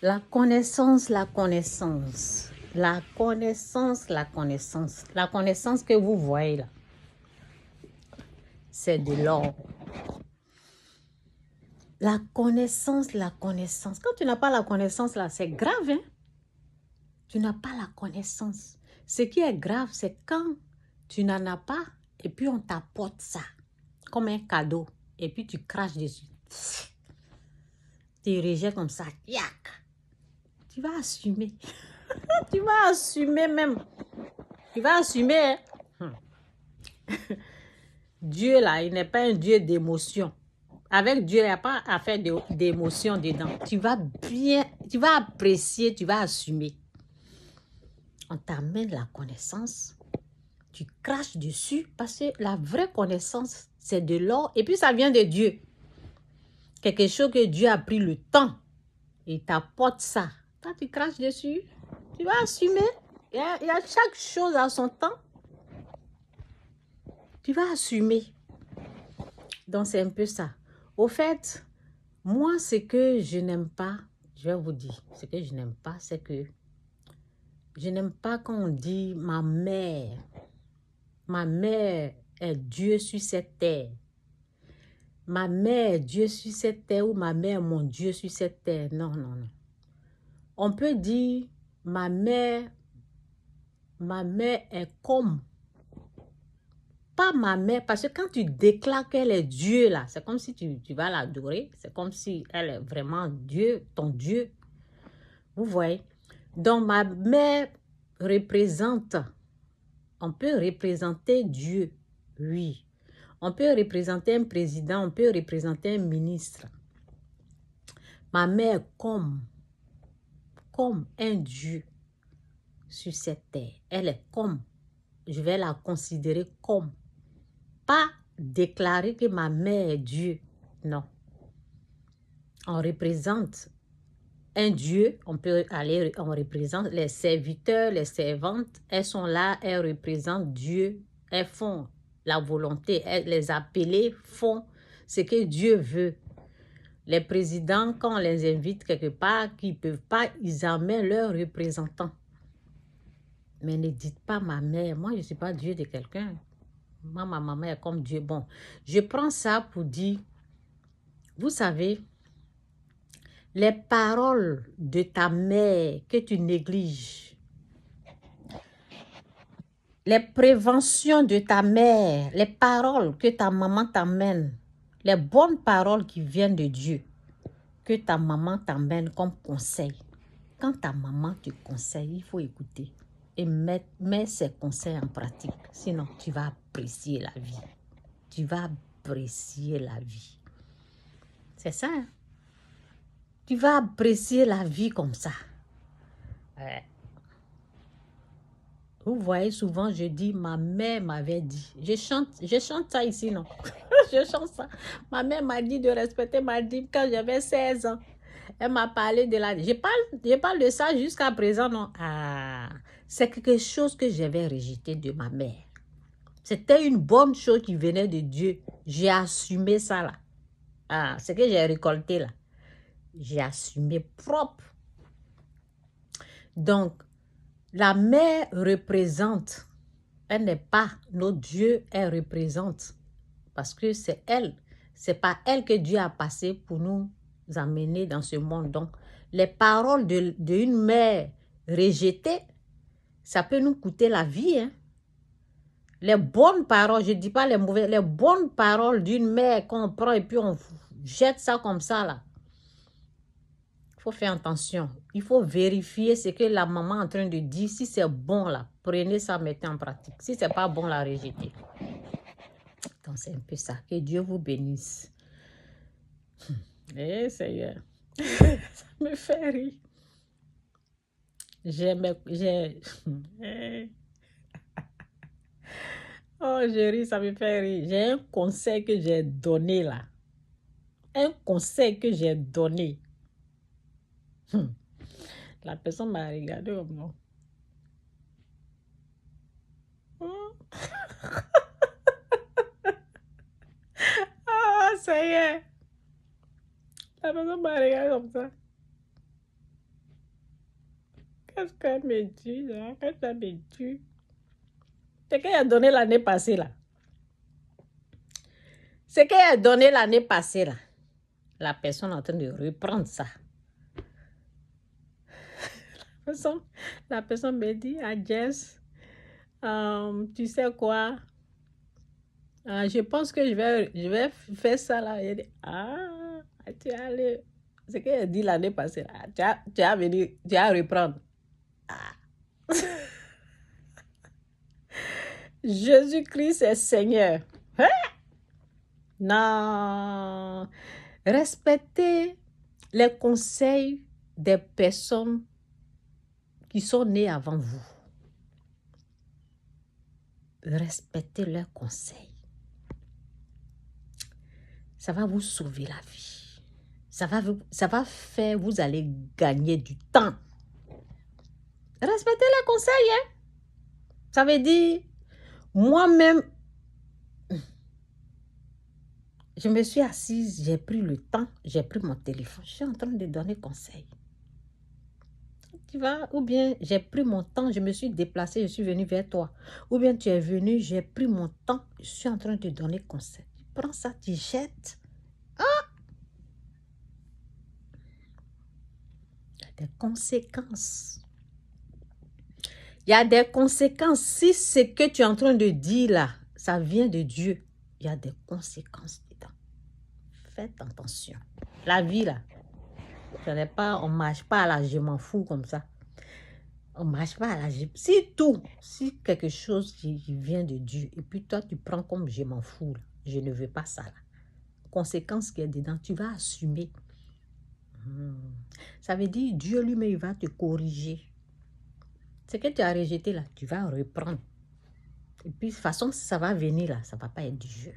La connaissance, la connaissance. La connaissance, la connaissance. La connaissance que vous voyez là, c'est de l'or. La connaissance, la connaissance. Quand tu n'as pas la connaissance là, c'est grave, hein? Tu n'as pas la connaissance. Ce qui est grave, c'est quand tu n'en as pas et puis on t'apporte ça comme un cadeau et puis tu craches dessus. Tu rejettes comme ça. Yak! Tu vas assumer. Tu vas assumer même. Tu vas assumer. Hein? Dieu là, il n'est pas un Dieu d'émotion. Avec Dieu, il n'y a pas à faire d'émotion dedans. Tu vas apprécier, tu vas assumer. On t'amène la connaissance. Tu craches dessus parce que la vraie connaissance, c'est de l'or. Et puis, ça vient de Dieu. Quelque chose que Dieu a pris le temps. Il t'apporte ça. Quand tu craches dessus, tu vas assumer. Il y a chaque chose à son temps. Tu vas assumer. Donc, c'est un peu ça. Au fait, moi, ce que je n'aime pas, je vais vous dire, ce que je n'aime pas, c'est que je n'aime pas quand on dit ma mère est Dieu sur cette terre. Ma mère, Dieu sur cette terre, ou ma mère, mon Dieu sur cette terre. Non, non, non. On peut dire, ma mère est comme. Pas ma mère, parce que quand tu déclares qu'elle est Dieu, là, c'est comme si tu vas l'adorer. C'est comme si elle est vraiment Dieu, ton Dieu. Vous voyez? Donc, ma mère représente, on peut représenter Dieu, oui. On peut représenter un président, on peut représenter un ministre. Ma mère comme un Dieu sur cette terre. Elle est comme, je vais la considérer comme. Pas déclarer que ma mère est Dieu, non. On représente un Dieu, on représente les serviteurs, les servantes, elles sont là, elles représentent Dieu, elles font la volonté, les appelés font ce que Dieu veut. Les présidents, quand on les invite quelque part, qu'ils ne peuvent pas, ils amènent leurs représentants. Mais ne dites pas ma mère, moi je ne suis pas Dieu de quelqu'un. Moi, ma maman est comme Dieu. Bon, je prends ça pour dire, vous savez, les paroles de ta mère que tu négliges, les préventions de ta mère, les paroles que ta maman t'amène, les bonnes paroles qui viennent de Dieu, que ta maman t'amène comme conseil. Quand ta maman te conseille, il faut écouter et mettre ses conseils en pratique. Sinon, tu vas apprécier la vie. Tu vas apprécier la vie. C'est ça, hein? Tu vas apprécier la vie comme ça. Ouais. Vous voyez, souvent, je dis, ma mère m'avait dit. Je chante ça ici, non? Je chante ça. Ma mère m'a dit de respecter ma dîme quand j'avais 16 ans. Elle m'a parlé de la... Je parle de ça jusqu'à présent, non? Ah, c'est quelque chose que j'avais rejeté de ma mère. C'était une bonne chose qui venait de Dieu. J'ai assumé ça, là. Ah, ce que j'ai récolté, là. J'ai assumé propre. Donc, la mère représente, elle n'est pas notre Dieu, elle représente. Parce que c'est elle, c'est pas elle que Dieu a passé pour nous amener dans ce monde. Donc, les paroles d'une mère rejetée, ça peut nous coûter la vie. Hein? Les bonnes paroles, je ne dis pas les mauvaises, les bonnes paroles d'une mère qu'on prend et puis on jette ça comme ça là. Il faut faire attention. Il faut vérifier ce que la maman est en train de dire. Si c'est bon là, prenez ça, mettez en pratique. Si ce n'est pas bon, la rejetez. Donc c'est un peu ça. Que Dieu vous bénisse. Eh Seigneur, ça me fait rire. Oh, je ris, ça me fait rire. J'ai un conseil que j'ai donné là. Un conseil que j'ai donné. La personne m'a regardé comme non. Ah, ça y est. La personne m'a regardé comme ça. Qu'est-ce qu'elle me dit là? Qu'est-ce qu'elle me dit? C'est qu'elle a donné l'année passée là. C'est qu'elle a donné l'année passée là. La personne est en train de reprendre ça. La personne me dit, ah Jess, tu sais quoi? Je pense que je vais faire ça là. Elle dit, ah, tu es allé. C'est qu'elle a dit l'année passée là. Tu as venu, tu as reprendre. Ah. Jésus-Christ est Seigneur. Hein? Non. Respectez les conseils des personnes qui sont nées avant vous. Respectez leurs conseils. Ça va vous sauver la vie. Ça va faire, vous allez gagner du temps. Respectez les conseils, hein. Ça veut dire, moi-même, je me suis assise, j'ai pris le temps, j'ai pris mon téléphone, je suis en train de donner conseil. Tu vois, ou bien j'ai pris mon temps, je me suis déplacée, je suis venue vers toi. Ou bien tu es venu, j'ai pris mon temps, je suis en train de donner conseil. Tu prends ça, tu jettes. Ah! Il y a des conséquences. Il y a des conséquences. Si ce que tu es en train de dire là, ça vient de Dieu, il y a des conséquences dedans. Faites attention. La vie là, on ne marche pas à la je m'en fous comme ça. On ne marche pas à la je... Si quelque chose qui vient de Dieu, et puis toi tu prends comme je m'en fous, là, je ne veux pas ça là. Conséquence qui est dedans, tu vas assumer. Ça veut dire Dieu lui-même, il va te corriger. Ce que tu as rejeté là, tu vas reprendre. Et puis de toute façon, ça va venir là, ça ne va pas être du jeu.